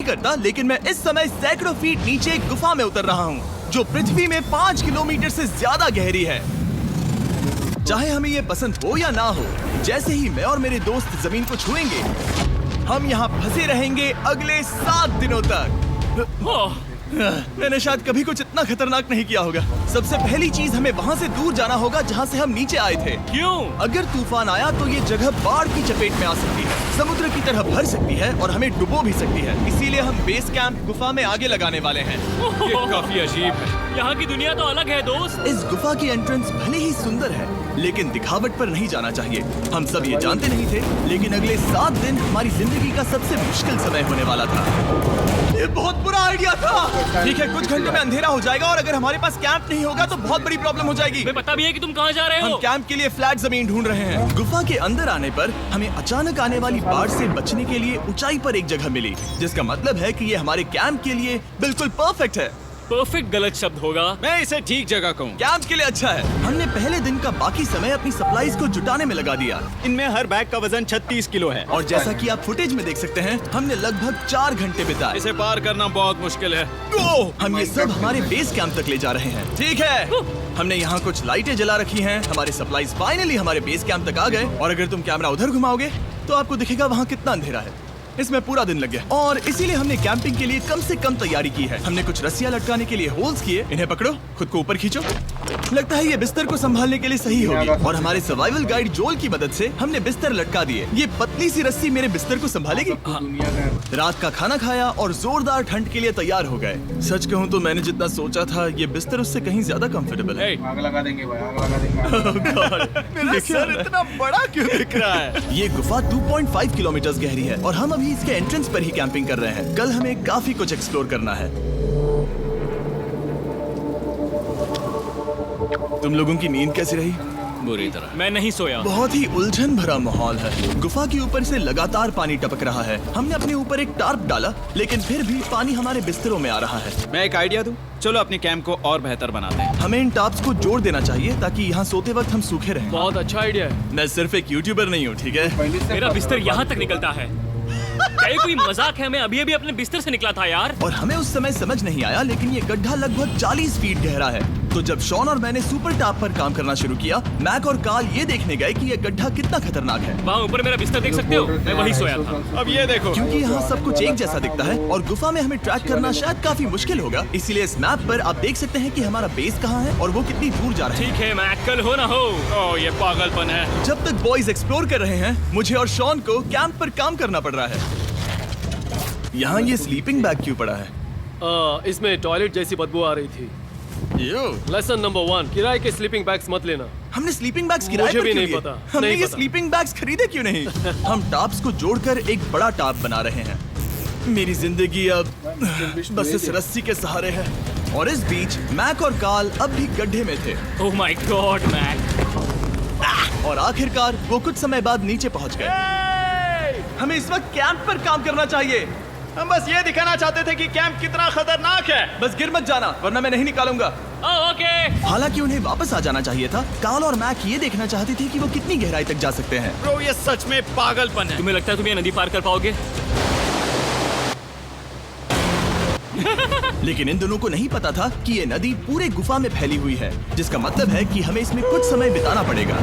करता, लेकिन मैं इस समय सैकड़ों फीट नीचे एक गुफा में उतर रहा हूँ जो पृथ्वी में 5 किलोमीटर से ज्यादा गहरी है। चाहे हमें ये पसंद हो या ना हो, जैसे ही मैं और मेरे दोस्त जमीन को छुएंगे, हम यहाँ फंसे रहेंगे अगले 7 दिनों तक। मैंने शायद कभी कुछ इतना खतरनाक नहीं किया होगा। सबसे पहली चीज, हमें वहाँ से दूर जाना होगा जहाँ से हम नीचे आए थे। क्यों? अगर तूफान आया तो ये जगह बाढ़ की चपेट में आ सकती है, समुद्र की तरह भर सकती है और हमें डुबो भी सकती है। इसीलिए हम बेस कैंप गुफा में आगे लगाने वाले हैं। ये काफी अजीब है। यहाँ की दुनिया तो अलग है दोस्त। इस गुफा की एंट्रेंस भले ही सुंदर है, लेकिन दिखावट पर नहीं जाना चाहिए। हम सब ये जानते नहीं थे, लेकिन अगले 7 दिन हमारी जिंदगी का सबसे मुश्किल समय होने वाला था। ये बहुत बुरा आइडिया था। ठीक है, कुछ घंटों में अंधेरा हो जाएगा और अगर हमारे पास कैंप नहीं होगा तो बहुत बड़ी प्रॉब्लम हो जाएगी। हमें पता भी है कि तुम कहाँ जा रहे हो। हम कैंप के लिए फ्लैट जमीन ढूंढ रहे हैं। गुफा के अंदर आने पर हमें अचानक आने वाली बाढ़ से बचने के लिए ऊंचाई पर एक जगह मिली, जिसका मतलब है कि ये हमारे कैंप के लिए बिल्कुल परफेक्ट है। परफेक्ट गलत शब्द होगा। मैं इसे ठीक जगह कहूँ। कैंप के लिए अच्छा है। हमने पहले दिन का बाकी समय अपनी सप्लाईज को जुटाने में लगा दिया। इनमें हर बैग का वजन 36 किलो है। और जैसा कि आप फुटेज में देख सकते हैं, हमने लगभग 4 घंटे बिताए। इसे पार करना बहुत मुश्किल है। हम ये सब हमारे बेस कैंप तक ले जा रहे हैं। ठीक है, हमने यहाँ कुछ लाइटें जला रखी हैं। हमारे सप्लाईज फाइनली हमारे बेस कैंप तक आ गए। और अगर तुम कैमरा उधर घुमाओगे तो आपको दिखेगा वहाँ कितना अंधेरा है। इसमें पूरा दिन लग गया और इसीलिए हमने कैंपिंग के लिए कम से कम तैयारी की है। हमने कुछ रस्सियां लटकाने के लिए होल्स किए। इन्हें पकड़ो, खुद को ऊपर खींचो। लगता है ये बिस्तर को संभालने के लिए सही होगी। और हमारे सर्वाइवल गाइड जोल की मदद से हमने बिस्तर लटका दिए। ये पतली सी रस्सी मेरे बिस्तर को संभालेगी। रात का खाना खाया और जोरदार ठंड के लिए तैयार हो गए। सच कहूँ तो मैंने जितना सोचा था, ये बिस्तर उससे कहीं ज्यादा कंफर्टेबल है। आग लगा देंगे भाई, आग लगा देंगे। मेरा सर इतना बड़ा क्यों दिख रहा है? ये गुफा 2.5 किलोमीटर गहरी है और हम अभी इसके एंट्रेंस पर ही कैंपिंग कर रहे हैं। कल हमें काफी कुछ एक्सप्लोर करना है। तुम लोगों की नींद कैसी रही? बुरी तरह। मैं नहीं सोया। बहुत ही उलझन भरा माहौल है। गुफा के ऊपर से लगातार पानी टपक रहा है। हमने अपने ऊपर एक टार्प डाला, लेकिन फिर भी पानी हमारे बिस्तरों में आ रहा है। मैं एक आइडिया दूं? चलो अपने कैंप को और बेहतर बनाते हैं। हमें इन टार्प्स को जोड़ देना चाहिए ताकि यहाँ सोते वक्त हम सूखे रहें। बहुत अच्छा आइडिया है। मैं सिर्फ एक यूट्यूबर नहीं हूँ, ठीक है? मेरा बिस्तर यहाँ तक निकलता है। क्या ये कोई मजाक है? मैं अभी अभी अपने बिस्तर से निकला था यार। और हमें उस समय समझ नहीं आया, लेकिन ये गड्ढा लगभग 40 फीट गहरा है। तो जब शॉन और मैंने सुपर टाप पर काम करना शुरू किया, मैक और कार्ल ये देखने गए कि ये गड्ढा कितना खतरनाक है। वहाँ ऊपर मेरा बिस्तर देख सकते हो? मैं वहीं सोया था। अब ये देखो, क्योंकि यहाँ सब कुछ एक जैसा दिखता है और गुफा में हमें ट्रैक करना शायद काफी मुश्किल होगा। इसीलिए इस मैप पर आप देख सकते हैं कि हमारा बेस कहाँ है और वो कितनी दूर जा रहा है। ठीक है, मैं कल हो ना हो। ओह ये पागलपन है। जब तक बॉयज एक्सप्लोर कर रहे हैं, मुझे और शॉन को कैंप पर काम करना पड़ रहा है। यहाँ ये स्लीपिंग बैग क्यों पड़ा है? इसमें टॉयलेट जैसी बदबू आ रही थी। लेसन नंबर 1, किराए के स्लीपिंग बैग्स मत लेना। हमने स्लीपिंग बैग्स किराए मुझे पर भी क्यों नहीं लिए? पता, हमने नहीं ये पता। स्लीपिंग बैग्स खरीदे क्यों नहीं? हम टाप्स को जोड़कर एक बड़ा टाप बना रहे हैं। मेरी जिंदगी अब बस इस रस्सी के सहारे है। और इस बीच मैक और कार्ल अब भी गड्ढे में थे। Oh my God Mac. और आखिरकार वो कुछ समय बाद नीचे पहुंच गए। हमें इस वक्त कैंप पर काम करना चाहिए। हम बस ये दिखाना चाहते थे कि कैंप कितना खतरनाक है। बस गिर मत जाना, वरना मैं नहीं निकालूंगा। ओके। हालांकि उन्हें वापस आ जाना चाहिए था। कार्ल और मैक ये देखना चाहते थे कि वो कितनी गहराई तक जा सकते हैं। ब्रो ये सच में पागलपन है। तुम्हें लगता है तुम ये नदी पार कर पाओगे? लेकिन इन दोनों को नहीं पता था कि ये नदी पूरे गुफा में फैली हुई है, जिसका मतलब है कि हमें इसमें कुछ समय बिताना पड़ेगा।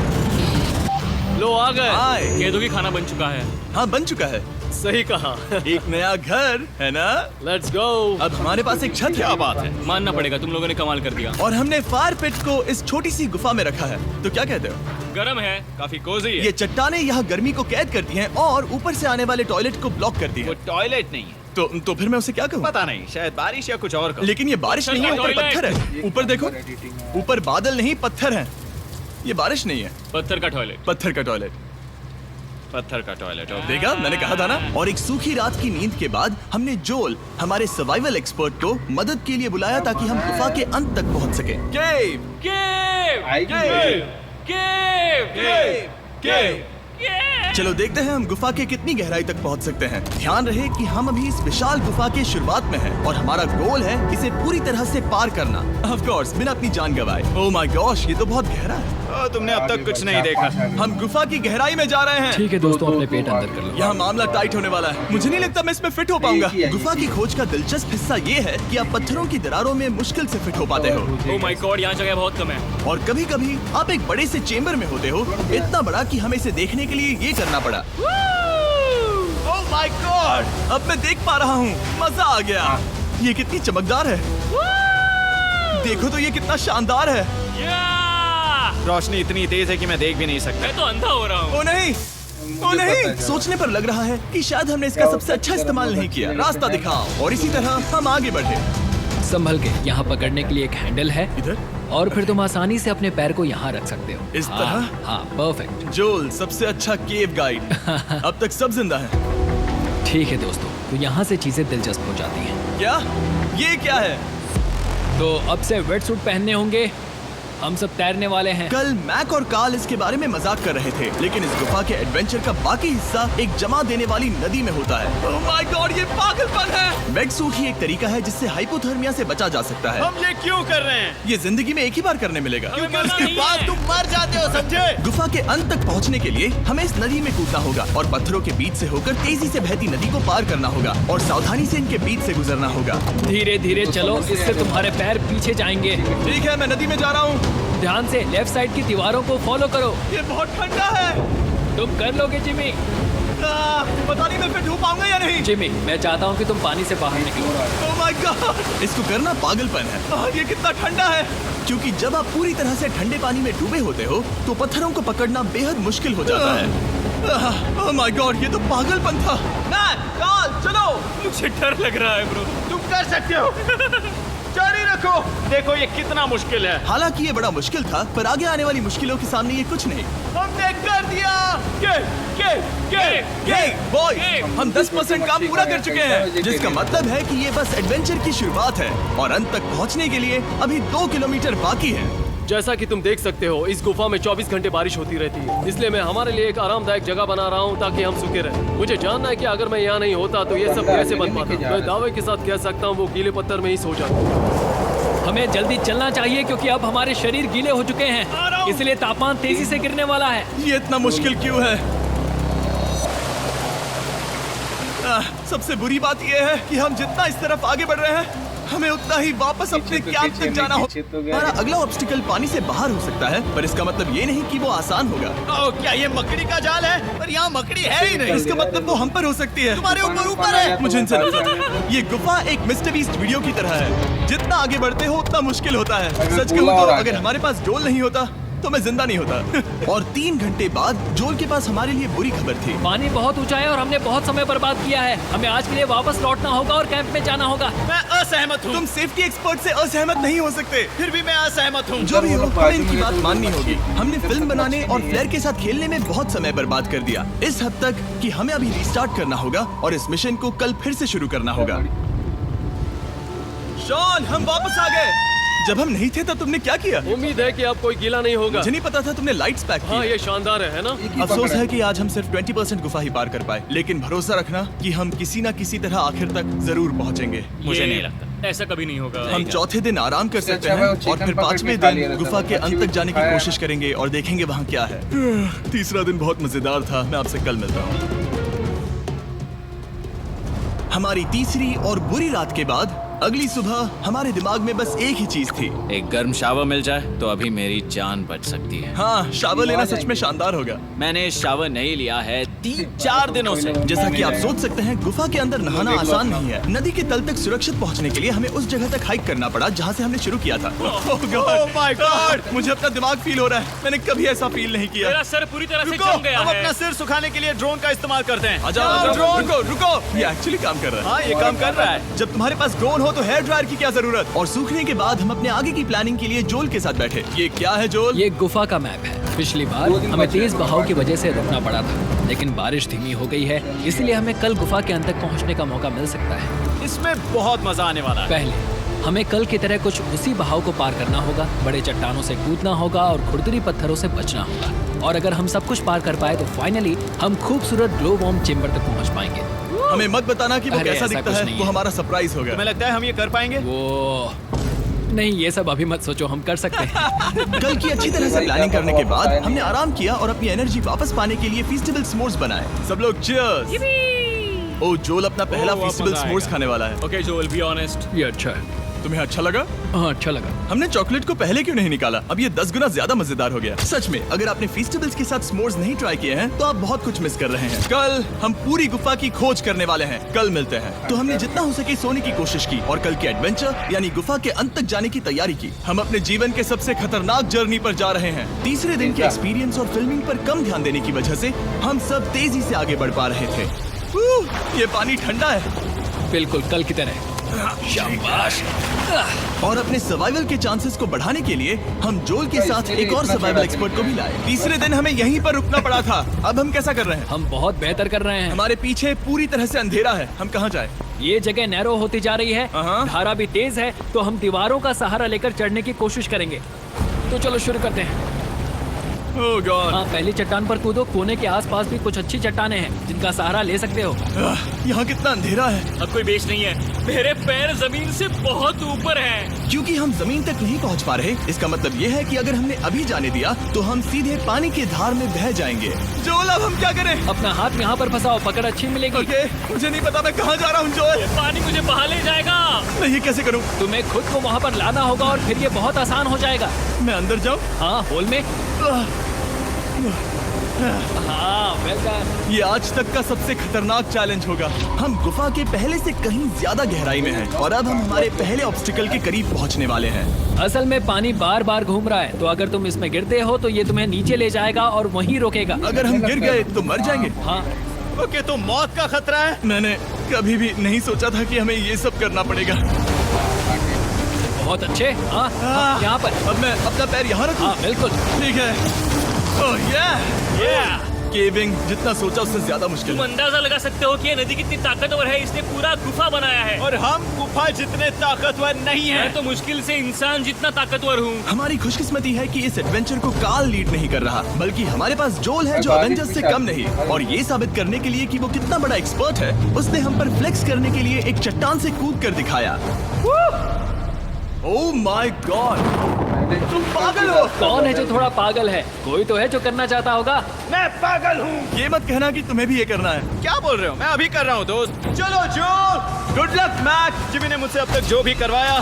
लो आ गए। हाय। कह दो कि खाना बन चुका है। हाँ, बन चुका है। सही कहा। एक नया घर है ना? Let's go. अब हमारे पास एक छत क्या है बात है। मानना पड़ेगा, तुम लोगों ने कमाल कर दिया। और हमने फायर पिट को इस छोटी सी गुफा में रखा है। तो क्या कहते हो? गरम है। काफी कोजी है। ये चट्टानें यहाँ गर्मी को कैद करती हैं और ऊपर से आने वाले टॉयलेट को ब्लॉक करती वो हैं। टॉयलेट नहीं है। तो फिर मैं उसे क्या कहूँ? पता नहीं, शायद बारिश या कुछ और कहूं। लेकिन ये बारिश नहीं है, ऊपर टॉयलेट। पत्थर है। ऊपर देखो, ऊपर बादल नहीं पत्थर हैं। ये बारिश नहीं है, पत्थर का टॉयलेट। पत्थर का टॉयलेट। पत्थर का टॉयलेट। देखा, मैंने कहा था ना। और एक सूखी रात की नींद के बाद हमने जोल, हमारे सर्वाइवल एक्सपर्ट को मदद के लिए बुलाया ताकि हम गुफा के अंत तक पहुंच सके। केव, केव, आएगी केव, केव, केव, केव। केव। चलो देखते हैं हम गुफा के कितनी गहराई तक पहुंच सकते हैं। ध्यान रहे कि हम अभी इस विशाल गुफा के शुरुआत में हैं और हमारा गोल है इसे पूरी तरह से पार करना। ऑफ कोर्स, बिना अपनी जान गंवाए। ओह माय गॉश, ये तो बहुत गहरा है। तुमने अब तक कुछ नहीं देखा। हम गुफा की गहराई में जा रहे हैं। ठीक है दोस्तों, अपने पेट अंदर कर लो। यहाँ मामला टाइट होने वाला है। मुझे नहीं लगता मैं इसमें फिट हो पाऊंगा। गुफा की खोज का दिलचस्प हिस्सा ये है कि आप पत्थरों की दरारों में मुश्किल से फिट हो पाते हो, ओह माय गॉड, यहाँ जगह बहुत कम है। और कभी कभी आप एक बड़े से चेम्बर में होते हो, इतना बड़ा कि हमें इसे देखने के लिए ये करना पड़ा। ओह माय गॉड, अब मैं देख पा रहा हूँ। मजा आ गया। ये कितनी चमकदार है। देखो तो ये कितना शानदार है। रोशनी इतनी तेज है कि मैं देख भी नहीं सकता। मैं तो अंधा हो रहा हूँ। ओ नहीं, ओ नहीं, सोचने पर लग रहा है कि शायद हमने इसका सबसे अच्छा इस्तेमाल नहीं किया। रास्ता दिखाओ। और इसी तरह हम आगे बढ़े। संभल के, यहाँ पकड़ने के लिए एक हैंडल है इधर और फिर तुम आसानी से अपने पैर को यहाँ रख सकते हो। इस हाँ, तरह? हाँ, परफेक्ट। जोल, सबसे अच्छा केव गाइड। अब तक सब जिंदा हैं। ठीक है दोस्तों, तो यहाँ से चीजें दिलचस्प हो जाती हैं। क्या? ये क्या है? तो अब से वेट सूट पहनने होंगे। हम सब तैरने वाले हैं। कल मैक और कार्ल इसके बारे में मजाक कर रहे थे, लेकिन इस गुफा के एडवेंचर का बाकी हिस्सा एक जमा देने वाली नदी में होता है। ओह माय गॉड, ये पागलपन है। वेट सूट ही एक तरीका है जिससे हाइपोथर्मिया से बचा जा सकता है। हम ये क्यों कर रहे हैं? ये जिंदगी में एक ही बार करने मिलेगा, क्योंकि उसके बाद तुम मर जाते हो, समझे? गुफा के अंत तक पहुंचने के लिए हमें इस नदी में कूदना होगा और पत्थरों के बीच से होकर तेजी से बहती नदी को पार करना होगा और सावधानी से इनके बीच से गुजरना होगा। धीरे धीरे चलो, इससे तुम्हारे पैर पीछे जाएंगे। ठीक है, मैं नदी में जा रहा हूँ। ध्यान से लेफ्ट साइड की दीवारों को फॉलो करो। ये बहुत ठंडा है। तुम कर लोगे जिमी। पता नहीं मैं फिट हो पाऊंगा या नहीं। जिमी, मैं चाहता हूँ कि तुम पानी से बाहर निकलो। ओह माय गॉड, इसको करना पागलपन है। ये कितना ठंडा है। क्योंकि जब आप पूरी तरह से ठंडे पानी में डूबे होते हो तो पत्थरों को पकड़ना बेहद मुश्किल हो जाता है। ओह माय गॉड, ये तो पागलपन था। चलो। मुझे डर लग रहा है ब्रो। तुम कर सकते हो। जारी रखो। देखो ये कितना मुश्किल है। हालांकि ये बड़ा मुश्किल था, पर आगे आने वाली मुश्किलों के सामने ये कुछ नहीं। हमने कर दिया। बॉय, हम 10% काम पूरा कर चुके हैं, जिसका मतलब है कि ये बस एडवेंचर की शुरुआत है और अंत तक पहुंचने के लिए अभी 2 किलोमीटर बाकी है। जैसा कि तुम देख सकते हो, इस गुफा में 24 घंटे बारिश होती रहती है, इसलिए मैं हमारे लिए एक आरामदायक जगह बना रहा हूँ ताकि हम सूखे रहें। मुझे जानना है कि अगर मैं यहाँ नहीं होता तो ये सब कैसे बन पाता। मैं दावे के साथ कह सकता हूँ वो गीले पत्थर में ही सो जाता। हमें जल्दी चलना चाहिए क्योंकि अब हमारे शरीर गीले हो चुके हैं, इसलिए तापमान तेजी से गिरने वाला है। ये इतना मुश्किल क्यों है? सबसे बुरी बात यह है कि हम जितना इस तरफ आगे बढ़ रहे हैं, हमें उतना ही वापस अपने कैंप तक जाना हो। हमारा अगला ऑब्स्टिकल पानी से बाहर हो सकता है, पर इसका मतलब ये नहीं कि वो आसान होगा। क्या ये मकड़ी का जाल है? पर यहाँ मकड़ी है ही नहीं। इसका मतलब वो हम पर हो सकती है। तुम्हारे ऊपर है। मुझे इनसे नफरत है। ये गुफा एक मिस्टर बीस्ट वीडियो की तरह है। जितना आगे बढ़ते हो उतना मुश्किल होता है। सच कहूँ तो अगर हमारे पास जोल नहीं होता तो मैं जिंदा नहीं होता। और 3 घंटे बाद जोल के पास हमारे लिए बुरी खबर थी। पानी बहुत ऊंचा है और हमने बहुत समय बर्बाद किया है। हमें आज के लिए वापस लौटना होगा और कैंप में जाना होगा। मैं असहमत हूँ। तुम सेफ्टी एक्सपर्ट से असहमत नहीं हो सकते। फिर भी मैं असहमत हूँ। जो भी हो, हमें इनकी बात माननी होगी। हमने फिल्म बनाने और फ्लेयर के साथ खेलने में बहुत समय बर्बाद कर दिया, इस हद तक कि हमें अभी रिस्टार्ट करना होगा और इस मिशन को कल फिर से शुरू करना होगा। शॉन, हम वापस आ गए। जब हम नहीं थे तब तुमने क्या किया? उम्मीद है कि अब कोई गीला नहीं होगा। मुझे नहीं पता था तुमने लाइट्स पैक की। हाँ, ये शानदार है ना? अफसोस है कि आज हम सिर्फ 20% गुफा ही पार कर पाए, लेकिन भरोसा रखना कि हम किसी न किसी तरह आखिर तक जरूर पहुंचेंगे। मुझे नहीं लगता ऐसा कभी नहीं होगा। हम चौथे दिन आराम कर सकते हैं और फिर 5वें दिन गुफा के अंत तक जाने की कोशिश करेंगे और देखेंगे वहाँ क्या है। तीसरा दिन बहुत मजेदार था। मैं आपसे कल मिलता हूँ। हमारी तीसरी और बुरी रात के बाद अगली सुबह हमारे दिमाग में बस एक ही चीज थी। एक गर्म शावर मिल जाए तो अभी मेरी जान बच सकती है। हाँ, शावर लेना सच में शानदार होगा। मैंने शावर नहीं लिया है 3-4 दिनों से। जैसा कि आप सोच सकते हैं, गुफा के अंदर नहाना आसान नहीं है। नदी के तल तक सुरक्षित पहुंचने के लिए हमें उस जगह तक हाइक करना पड़ा जहां से हमने शुरू किया था। Oh my God! मुझे अपना दिमाग फील हो रहा है। मैंने कभी ऐसा फील नहीं किया। मेरा सर पूरी तरह से रुको, जम गया हम है। अपना सिर सुखाने के लिए ड्रोन का इस्तेमाल करते हैं। रुको रुको, ये एक्चुअली काम कर रहा है। हाँ, ये काम कर रहा है। जब तुम्हारे पास ड्रोन हो तो हेयर ड्रायर की क्या जरूरत। और सूखने के बाद हम अपने आगे की प्लानिंग के लिए जोल के साथ बैठे। ये क्या है जोल? ये गुफा का मैप है। पिछली बार हमें तेज बहाव की वजह से रुकना पड़ा था, लेकिन बारिश धीमी हो गई है, इसलिए हमें कल गुफा के अंत तक पहुंचने का मौका मिल सकता है। इसमें बहुत मजा आने वाला है। पहले हमें कल की तरह कुछ उसी बहाव को पार करना होगा, बड़े चट्टानों से कूदना होगा और खुरदरी पत्थरों से बचना होगा। और अगर हम सब कुछ पार कर पाए तो फाइनली हम खूबसूरत ग्लो वॉर्म चेम्बर तक पहुंच पाएंगे। हमें मत बताना कि वो अरे, कैसा ऐसा दिखता कुछ है। नहीं वो है। हमारा सरप्राइज होगा। तुम्हें लगता है हम ये कर पाएंगे? वो नहीं, ये सब अभी मत सोचो, हम कर सकते हैं। कल की अच्छी तरह से प्लानिंग करने के बाद हमने आराम किया और अपनी एनर्जी वापस पाने के लिए फीस्टेबल स्मोर्स बनाए। सब लोग चीयर्स। ओ, जोल अपना पहला ओ, वाह, फीस्टेबल मजा स्मोर्स आएगा। खाने वाला है। ओके जोल, बी ऑनेस्ट। ये अच्छा है। तुम्हें अच्छा लगा? हाँ, अच्छा लगा। हमने चॉकलेट को पहले क्यों नहीं निकाला? अब ये 10 गुना ज्यादा मजेदार हो गया। सच में, अगर आपने फीस्टेबल्स के साथ स्मोर्स नहीं ट्राई किए हैं, तो आप बहुत कुछ मिस कर रहे हैं। कल हम पूरी गुफा की खोज करने वाले हैं। कल मिलते हैं। तो हमने जितना हो सके सोने की कोशिश की और कल के एडवेंचर यानी गुफा के अंत तक जाने की तैयारी की। हम अपने जीवन के सबसे खतरनाक जर्नी पर जा रहे हैं। तीसरे दिन के एक्सपीरियंस और फिल्मिंग पर कम ध्यान देने की वजह से हम सब तेजी से आगे बढ़ पा रहे थे। ये पानी ठंडा है। बिल्कुल कल की तरह। शाबाश। और अपने सर्वाइवल के चांसेस को बढ़ाने के लिए हम जोल के साथ एक और सर्वाइवल एक्सपर्ट को भी लाए। तीसरे दिन हमें यहीं पर रुकना पड़ा था। अब हम कैसा कर रहे हैं? हम बहुत बेहतर कर रहे हैं। हमारे पीछे पूरी तरह से अंधेरा है। हम कहाँ जाए? ये जगह नैरो होती जा रही है, हाँ। धारा भी तेज है, तो हम दीवारों का सहारा लेकर चढ़ने की कोशिश करेंगे। तो चलो शुरू करते हैं। ओह गॉड। हाँ, पहली चट्टान पर कूदो। कोने के आसपास भी कुछ अच्छी चट्टानें हैं जिनका सहारा ले सकते हो। यहाँ कितना अंधेरा है। अब कोई बेस नहीं है। मेरे पैर जमीन से बहुत ऊपर हैं। क्योंकि हम जमीन तक नहीं पहुँच पा रहे, इसका मतलब ये है कि अगर हमने अभी जाने दिया तो हम सीधे पानी की धार में बह जाएंगे। जोल, अब हम क्या करें? अपना हाथ यहाँ पर फंसाओ, पकड़ अच्छी मिलेगी। ओके, मुझे नहीं पता मैं कहाँ जा रहा हूँ जोल। पानी मुझे बहा ले जाएगा। मैं ये कैसे करूँ? तुम्हें खुद को वहाँ पर लाना होगा और फिर ये बहुत आसान हो जाएगा। मैं अंदर जाऊँ? हाँ, होल में। हाँ, वेलकम। ये आज तक का सबसे खतरनाक चैलेंज होगा। हम गुफा के पहले से कहीं ज्यादा गहराई में हैं और अब हम हमारे पहले ऑब्स्टिकल के करीब पहुंचने वाले हैं। असल में पानी बार बार घूम रहा है, तो अगर तुम इसमें गिरते हो तो ये तुम्हें नीचे ले जाएगा और वहीं रोकेगा। अगर हम गिर गए तो मर जाएंगे। हाँ, ओके, तो मौत का खतरा है। मैंने कभी भी नहीं सोचा था कि हमें ये सब करना पड़ेगा। बहुत अच्छे। हाँ, हाँ, यहाँ पर। अब मैं अपना पैर यहाँ रखूं? हाँ, बिल्कुल। ठीक है। ओह केविंग जितना सोचा उससे ज्यादा मुश्किल तुम है। अंदाजा लगा सकते हो कि ये नदी कितनी ताकतवर है। इसने पूरा गुफा बनाया है। और हम गुफा जितने ताकतवर नहीं मैं है। तो मुश्किल से इंसान जितना ताकतवर हूँ। हमारी खुशकिस्मती है कि इस एडवेंचर को काल लीड नहीं कर रहा, बल्कि हमारे पास जोल है जो एवेंजर्स से कम नहीं। और ये साबित करने के लिए कि वो कितना बड़ा एक्सपर्ट है, उसने हम पर फ्लेक्स करने के लिए एक चट्टान से कूद कर दिखाया। ओह माय गॉड, तुम पागल हो। कौन है जो थोड़ा पागल है? कोई तो है जो करना चाहता होगा। मैं पागल हूँ। ये मत कहना कि तुम्हें भी ये करना है। क्या बोल रहे हो? मैं अभी कर रहा हूँ दोस्त। चलो जो, गुड लक मैक। जिमी ने मुझसे अब तक जो भी करवाया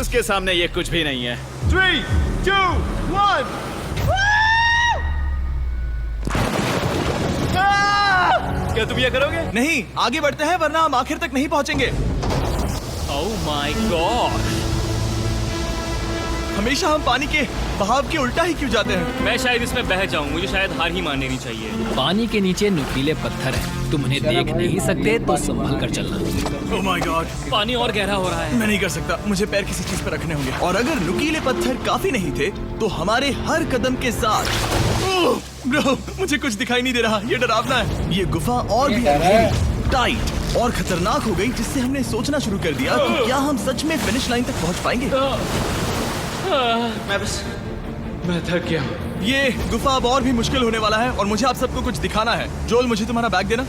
उसके सामने ये कुछ भी नहीं है। 3, 2, 1। क्या तुम ये करोगे? नहीं, आगे बढ़ते हैं वरना हम आखिर तक नहीं पहुंचेंगे। ओह माय गॉड। हमेशा हम पानी के बहाव के उल्टा ही क्यों जाते हैं? मैं शायद इसमें बह जाऊं। मुझे शायद हार ही मान लेनी चाहिए। पानी के नीचे नुकीले पत्थर हैं। तुम उन्हें देख नहीं सकते तो संभल कर चलना। ओह माय गॉड, पानी और गहरा हो रहा है। मैं नहीं कर सकता। मुझे पैर किसी चीज पर रखने होंगे। और अगर नुकीले पत्थर काफी नहीं थे तो हमारे हर कदम के साथ ब्रो, मुझे कुछ दिखाई नहीं दे रहा। ये डरावना है। ये गुफा और भी अंधेरी, टाइट और खतरनाक हो गई, जिससे हमने सोचना शुरू कर दिया कि क्या हम सच में फिनिश लाइन तक पहुंच पाएंगे। मैं थक गया। ये गुफा अब और भी मुश्किल होने वाला है और मुझे आप सबको कुछ दिखाना है। जोल, मुझे तुम्हारा बैग देना।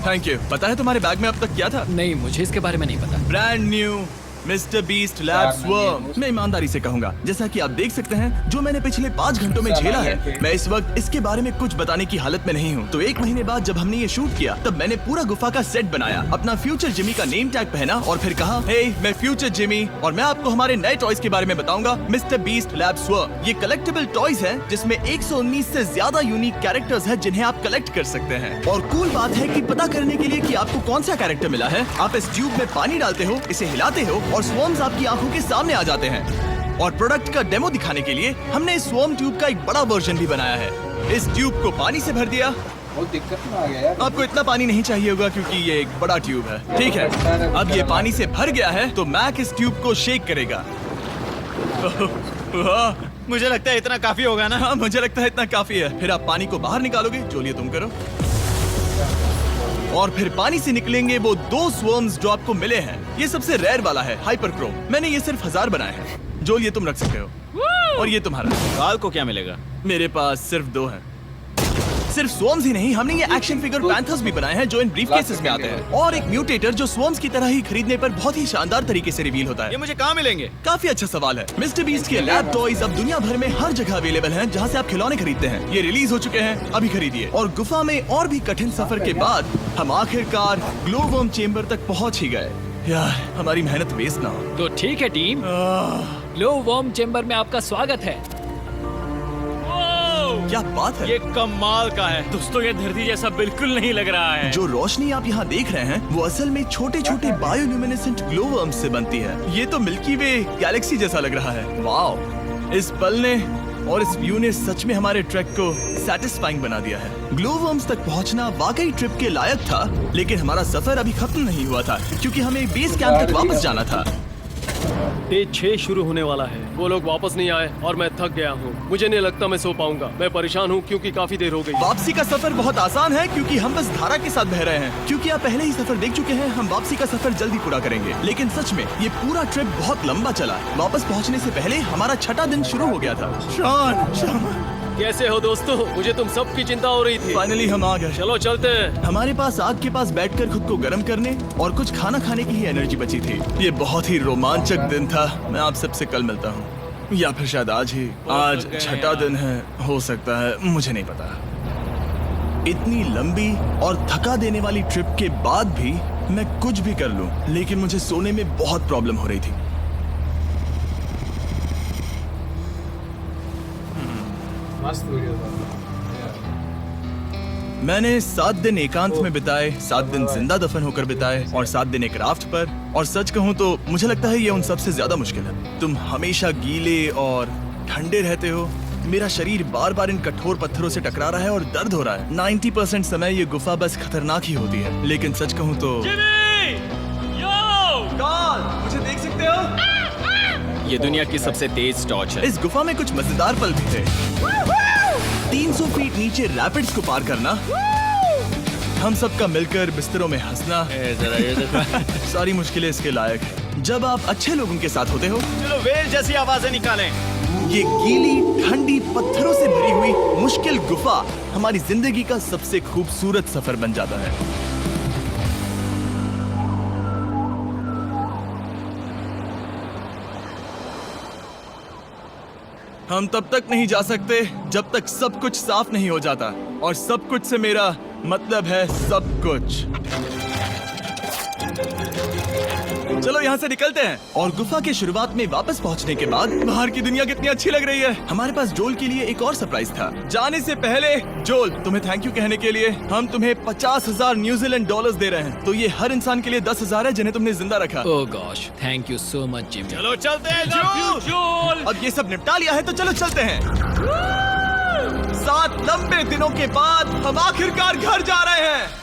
Thank you. पता है तुम्हारे बैग में अब तक क्या था? नहीं, मुझे इसके बारे में नहीं पता। Brand new mister beast labs worm. मैं ईमानदारी से कहूंगा, जैसा कि आप देख सकते हैं, जो मैंने पिछले 5 घंटों में झेला है, मैं इस वक्त इसके बारे में कुछ बताने की हालत में नहीं हूँ। तो 1 महीने बाद जब हमने ये शूट किया, तब मैंने पूरा गुफा का सेट बनाया, अपना फ्यूचर जिमी का नेम टैग पहना और फिर कहा, हे मैं फ्यूचर जिमी और मैं आपको हमारे नए टॉयज के बारे में बताऊंगा, मिस्टर बीस्ट लैब्स वर्म। ये कलेक्टेबल टॉयज हैं जिसमें 119 से ज्यादा यूनिक कैरेक्टर्स हैं जिन्हें आप कलेक्ट कर सकते हैं। और कूल बात है कि पता करने के लिए कि आपको कौन सा कैरेक्टर मिला है, आप इस ट्यूब में पानी डालते हो, इसे हिलाते हो और स्वॉर्म्स आपकी आंखों के सामने आ जाते हैं। और प्रोडक्ट का डेमो दिखाने के लिए हमने इस स्वॉर्म ट्यूब का एक बड़ा वर्जन भी बनाया है। इस ट्यूब को पानी से भर दिया। बहुत दिक्कत में आ गया यार। आपको इतना पानी नहीं चाहिए होगा क्योंकि ये एक बड़ा ट्यूब है। ठीक है, अब ये पानी से भर गया है तो मैक इस ट्यूब को शेक करेगा। वाह, मुझे लगता है इतना काफी होगा ना। हाँ, मुझे लगता है इतना काफी है। फिर आप पानी को बाहर निकालोगे, जो लिए तुम करो। और फिर पानी से निकलेंगे वो 2 स्वर्म्स जो आपको मिले हैं। ये सबसे रेयर वाला है, हाइपरक्रोम। मैंने ये सिर्फ 1000 बनाए हैं। जो ये तुम रख सकते हो और ये तुम्हारा। काल को क्या मिलेगा? मेरे पास सिर्फ 2 हैं। सिर्फ स्वॉर्म्स ही नहीं, हमने ये एक्शन फिगर पैंथर्स भी बनाए हैं जो इन ब्रीफकेसेस में आते हैं, और एक म्यूटेटर जो स्वॉर्म्स की तरह ही खरीदने पर बहुत ही शानदार तरीके से रिवील होता ये है। मुझे कहाँ मिलेंगे? काफी अच्छा सवाल है। मिस्टर बीस्ट के लैब टॉयज अब दुनिया भर में हर जगह अवेलेबल हैं जहां से आप खिलौने खरीदते हैं। ये रिलीज हो चुके हैं, अभी खरीदिए। और गुफा में और भी कठिन सफर के बाद हम आखिरकार ग्लो वर्म चेम्बर तक पहुंच ही गए। यार, हमारी मेहनत वेस्ट ना हो। तो ठीक है टीम, ग्लो वर्म चेम्बर में आपका स्वागत है। क्या बात है! ये कमाल का है। दोस्तों ये धरती जैसा बिल्कुल नहीं लग रहा है। जो रोशनी आप यहाँ देख रहे हैं वो असल में छोटे छोटे बायोल्यूमिनेसेंट ग्लो वर्म्स से बनती है। ये तो मिल्की वे गैलेक्सी जैसा लग रहा है। वाओ! इस पल ने और इस व्यू ने सच में हमारे ट्रैक को सैटिस्फाइंग बना दिया है। ग्लो वर्म्स तक पहुंचना वाकई ट्रिप के लायक था, लेकिन हमारा सफर अभी खत्म नहीं हुआ था क्योंकि हमें बेस कैंप तक वापस जाना था। डे 6 शुरू होने वाला है। वो लोग वापस नहीं आए और मैं थक गया हूँ। मुझे नहीं लगता मैं सो पाऊंगा। मैं परेशान हूँ क्योंकि काफी देर हो गई। वापसी का सफर बहुत आसान है क्योंकि हम बस धारा के साथ बह रहे हैं। क्योंकि आप पहले ही सफर देख चुके हैं, हम वापसी का सफर जल्दी पूरा करेंगे। लेकिन सच में ये पूरा ट्रिप बहुत लंबा चला। वापस पहुंचने से पहले हमारा 6वां दिन शुरू हो गया था। शान, कैसे हो दोस्तों? मुझे तुम सबकी चिंता हो रही थी। फाइनली हम आ गए। चलो चलते हैं। हमारे पास आग के पास बैठकर खुद को गर्म करने और कुछ खाना खाने की ही एनर्जी बची थी। ये बहुत ही रोमांचक दिन था। मैं आप सबसे कल मिलता हूँ, या फिर शायद आज ही। आज 6वां दिन है, हो सकता है, मुझे नहीं पता। इतनी लंबी और थका देने वाली ट्रिप के बाद भी मैं कुछ भी कर लूं, लेकिन मुझे सोने में बहुत प्रॉब्लम हो रही थी। मस्त वीडियो था। मैंने 7 दिन एकांत में बिताए, 7 दिन जिंदा दफन होकर बिताए और 7 दिन एक राफ्ट पर। और सच कहूँ तो मुझे लगता है ये उन सबसे ज्यादा मुश्किल है। तुम हमेशा गीले और ठंडे रहते हो। मेरा शरीर बार बार इन कठोर पत्थरों से टकरा रहा है और दर्द हो रहा है। 90% समय ये गुफा बस खतरनाक ही होती है। लेकिन सच कहूँ तो मुझे देख सकते हो, ये दुनिया की सबसे तेज टॉर्च है। इस गुफा में कुछ मजेदार पल भी थे। 300 फीट नीचे रैपिड्स को पार करना, हम सबका मिलकर बिस्तरों में हंसना, सारी मुश्किलें इसके लायक है जब आप अच्छे लोगों के साथ होते हो। चलो वेल जैसी आवाजें निकालें। ये गीली ठंडी पत्थरों से भरी हुई मुश्किल गुफा हमारी जिंदगी का सबसे खूबसूरत सफर बन जाता है। हम तब तक नहीं जा सकते जब तक सब कुछ साफ नहीं हो जाता, और सब कुछ से मेरा मतलब है सब कुछ। चलो यहाँ से निकलते हैं। और गुफा के शुरुआत में वापस पहुँचने के बाद बाहर की दुनिया कितनी अच्छी लग रही है। हमारे पास जोल के लिए एक और सरप्राइज था। जाने से पहले जोल, तुम्हें थैंक यू कहने के लिए हम तुम्हें 50,000 न्यूजीलैंड डॉलर्स दे रहे हैं। तो ये हर इंसान के लिए 10,000 है जिन्हें तुमने जिंदा रखा। Oh gosh, thank you so much Jimmy. चलो चलते हैं जोल। अब ये सब निपटा लिया है तो चलो चलते हैं। 7 लंबे दिनों के बाद हम आखिरकार घर जा रहे हैं।